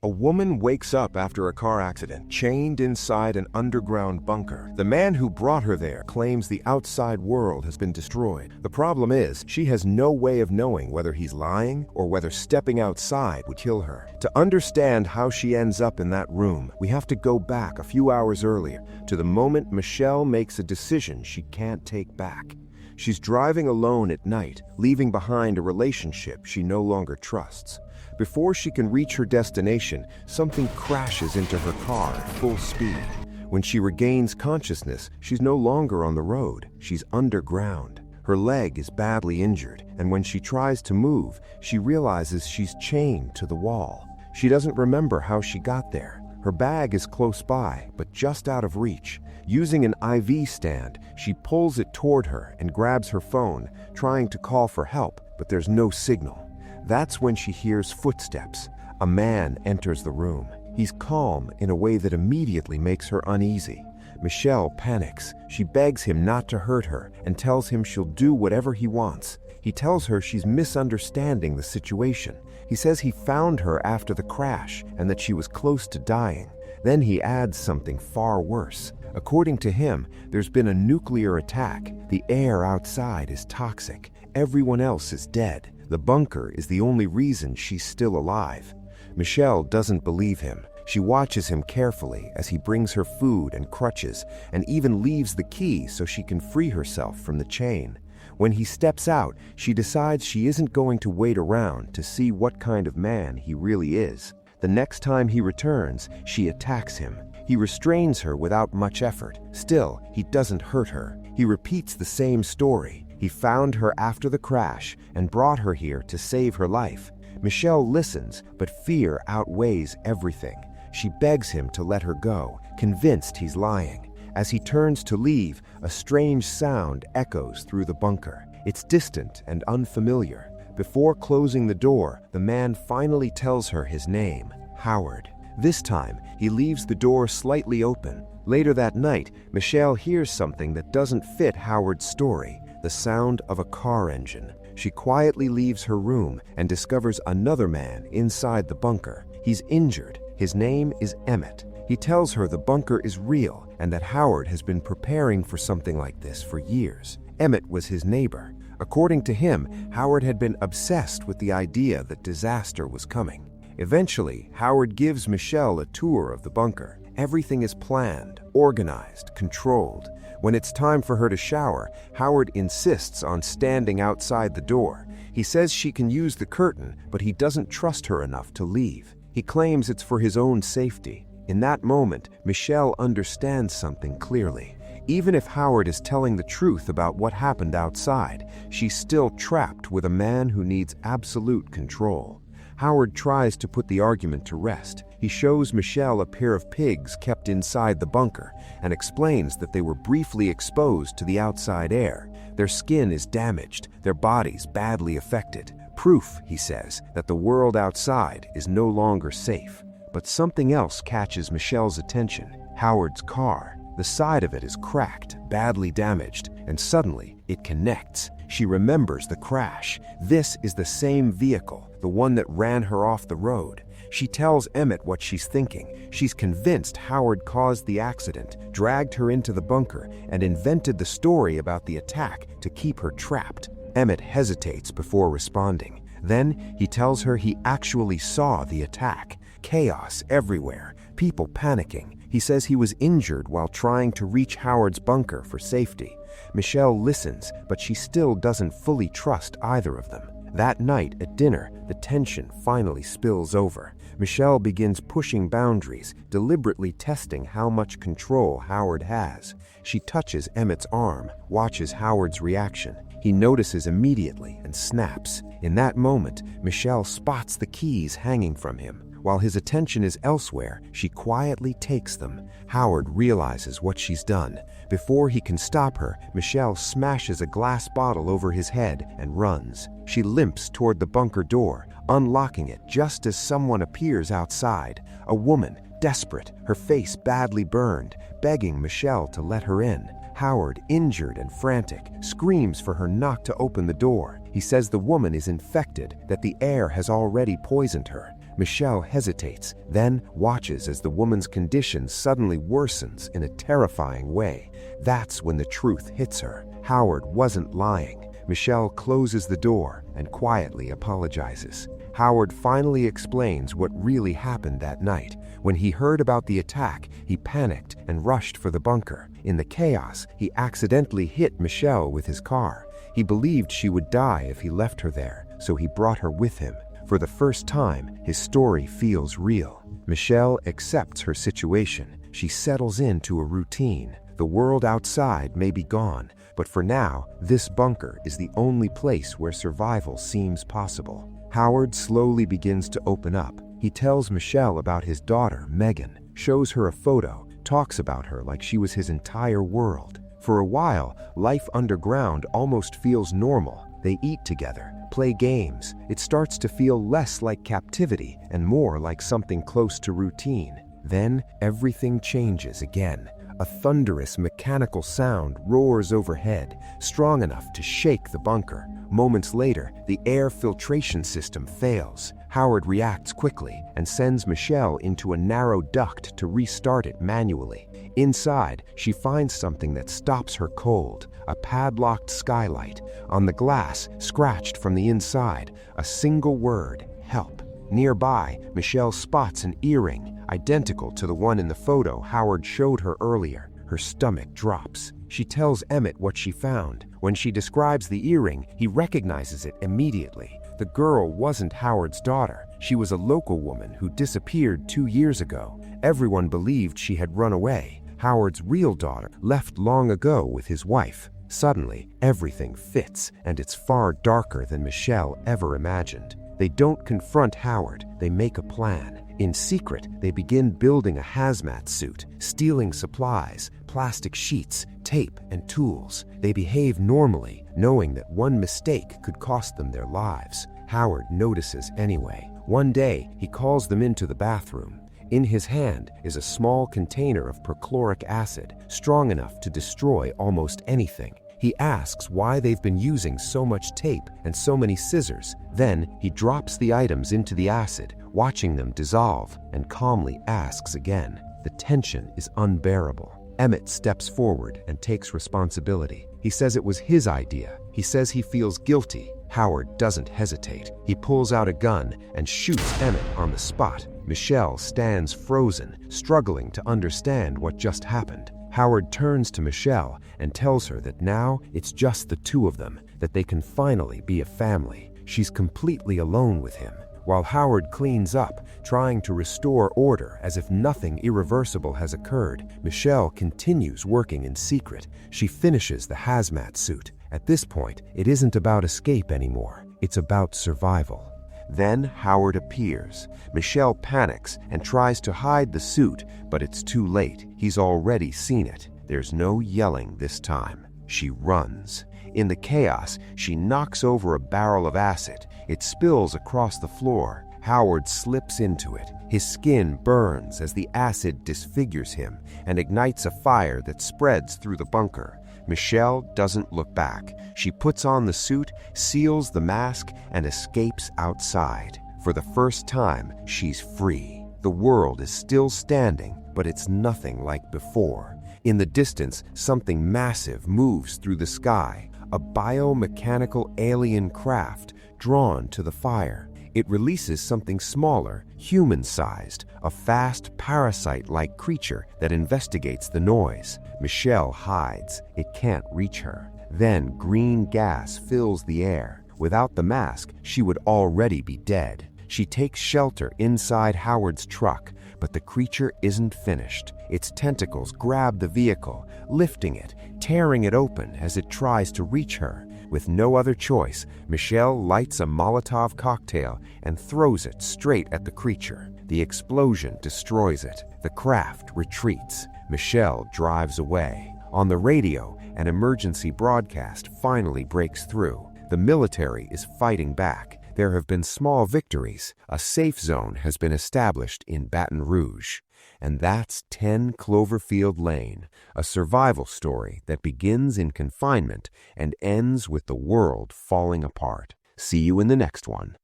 A woman wakes up after a car accident, chained inside an underground bunker. The man who brought her there claims the outside world has been destroyed. The problem is, she has no way of knowing whether he's lying or whether stepping outside would kill her. To understand how she ends up in that room, we have to go back a few hours earlier, to the moment Michelle makes a decision she can't take back. She's driving alone at night, leaving behind a relationship she no longer trusts. Before she can reach her destination, something crashes into her car at full speed. When she regains consciousness, she's no longer on the road. She's underground. Her leg is badly injured, and when she tries to move, she realizes she's chained to the wall. She doesn't remember how she got there. Her bag is close by, but just out of reach. Using an IV stand, she pulls it toward her and grabs her phone, trying to call for help, but there's no signal. That's when she hears footsteps. A man enters the room. He's calm in a way that immediately makes her uneasy. Michelle panics. She begs him not to hurt her and tells him she'll do whatever he wants. He tells her she's misunderstanding the situation. He says he found her after the crash and that she was close to dying. Then he adds something far worse. According to him, there's been a nuclear attack. The air outside is toxic. Everyone else is dead. The bunker is the only reason she's still alive. Michelle doesn't believe him. She watches him carefully as he brings her food and crutches, and even leaves the key so she can free herself from the chain. When he steps out, she decides she isn't going to wait around to see what kind of man he really is. The next time he returns, she attacks him. He restrains her without much effort. Still, he doesn't hurt her. He repeats the same story. He found her after the crash and brought her here to save her life. Michelle listens, but fear outweighs everything. She begs him to let her go, convinced he's lying. As he turns to leave, a strange sound echoes through the bunker. It's distant and unfamiliar. Before closing the door, the man finally tells her his name, Howard. This time, he leaves the door slightly open. Later that night, Michelle hears something that doesn't fit Howard's story. The sound of a car engine. She quietly leaves her room and discovers another man inside the bunker. He's injured. His name is Emmett. He tells her the bunker is real and that Howard has been preparing for something like this for years. Emmett was his neighbor. According to him, Howard had been obsessed with the idea that disaster was coming. Eventually, Howard gives Michelle a tour of the bunker. Everything is planned, organized, controlled. When it's time for her to shower, Howard insists on standing outside the door. He says she can use the curtain, but he doesn't trust her enough to leave. He claims it's for his own safety. In that moment, Michelle understands something clearly. Even if Howard is telling the truth about what happened outside, she's still trapped with a man who needs absolute control. Howard tries to put the argument to rest. He shows Michelle a pair of pigs kept inside the bunker and explains that they were briefly exposed to the outside air. Their skin is damaged, their bodies badly affected. Proof, he says, that the world outside is no longer safe. But something else catches Michelle's attention. Howard's car. The side of it is cracked, badly damaged, and suddenly it connects. She remembers the crash. This is the same vehicle, the one that ran her off the road. She tells Emmett what she's thinking. She's convinced Howard caused the accident, dragged her into the bunker, and invented the story about the attack to keep her trapped. Emmett hesitates before responding. Then he tells her he actually saw the attack. Chaos everywhere, people panicking. He says he was injured while trying to reach Howard's bunker for safety. Michelle listens, but she still doesn't fully trust either of them. That night at dinner, the tension finally spills over. Michelle begins pushing boundaries, deliberately testing how much control Howard has. She touches Emmett's arm, watches Howard's reaction. He notices immediately and snaps. In that moment, Michelle spots the keys hanging from him. While his attention is elsewhere, she quietly takes them. Howard realizes what she's done. Before he can stop her, Michelle smashes a glass bottle over his head and runs. She limps toward the bunker door, unlocking it just as someone appears outside. A woman, desperate, her face badly burned, begging Michelle to let her in. Howard, injured and frantic, screams for her not to open the door. He says the woman is infected, that the air has already poisoned her. Michelle hesitates, then watches as the woman's condition suddenly worsens in a terrifying way. That's when the truth hits her. Howard wasn't lying. Michelle closes the door and quietly apologizes. Howard finally explains what really happened that night. When he heard about the attack, he panicked and rushed for the bunker. In the chaos, he accidentally hit Michelle with his car. He believed she would die if he left her there, so he brought her with him. For the first time, his story feels real. Michelle accepts her situation. She settles into a routine. The world outside may be gone, but for now, this bunker is the only place where survival seems possible. Howard slowly begins to open up. He tells Michelle about his daughter, Megan, shows her a photo, talks about her like she was his entire world. For a while, life underground almost feels normal. They eat together, play games. It starts to feel less like captivity and more like something close to routine. Then everything changes again. A thunderous mechanical sound roars overhead, strong enough to shake the bunker. Moments later, the air filtration system fails. Howard reacts quickly and sends Michelle into a narrow duct to restart it manually. Inside, she finds something that stops her cold, a padlocked skylight. On the glass, scratched from the inside, a single word, help. Nearby, Michelle spots an earring, identical to the one in the photo Howard showed her earlier. Her stomach drops. She tells Emmett what she found. When she describes the earring, he recognizes it immediately. The girl wasn't Howard's daughter. She was a local woman who disappeared 2 years ago. Everyone believed she had run away. Howard's real daughter left long ago with his wife. Suddenly, everything fits, and it's far darker than Michelle ever imagined. They don't confront Howard, they make a plan. In secret, they begin building a hazmat suit, stealing supplies, plastic sheets, tape, and tools. They behave normally, knowing that one mistake could cost them their lives. Howard notices anyway. One day, he calls them into the bathroom. In his hand is a small container of perchloric acid, strong enough to destroy almost anything. He asks why they've been using so much tape and so many scissors. Then he drops the items into the acid, watching them dissolve, and calmly asks again. The tension is unbearable. Emmett steps forward and takes responsibility. He says it was his idea. He says he feels guilty. Howard doesn't hesitate. He pulls out a gun and shoots Emmett on the spot. Michelle stands frozen, struggling to understand what just happened. Howard turns to Michelle and tells her that now it's just the two of them, that they can finally be a family. She's completely alone with him. While Howard cleans up, trying to restore order as if nothing irreversible has occurred, Michelle continues working in secret. She finishes the hazmat suit. At this point, it isn't about escape anymore. It's about survival. Then Howard appears. Michelle panics and tries to hide the suit, but it's too late. He's already seen it. There's no yelling this time. She runs. In the chaos, she knocks over a barrel of acid. It spills across the floor. Howard slips into it. His skin burns as the acid disfigures him and ignites a fire that spreads through the bunker. Michelle doesn't look back. She puts on the suit, seals the mask, and escapes outside. For the first time, she's free. The world is still standing, but it's nothing like before. In the distance, something massive moves through the sky, a biomechanical alien craft drawn to the fire. It releases something smaller, human-sized, a fast, parasite-like creature that investigates the noise. Michelle hides. It can't reach her. Then green gas fills the air. Without the mask, she would already be dead. She takes shelter inside Howard's truck, but the creature isn't finished. Its tentacles grab the vehicle, lifting it, tearing it open as it tries to reach her. With no other choice, Michelle lights a Molotov cocktail and throws it straight at the creature. The explosion destroys it. The craft retreats. Michelle drives away. On the radio, an emergency broadcast finally breaks through. The military is fighting back. There have been small victories. A safe zone has been established in Baton Rouge. And that's 10 Cloverfield Lane, a survival story that begins in confinement and ends with the world falling apart. See you in the next one.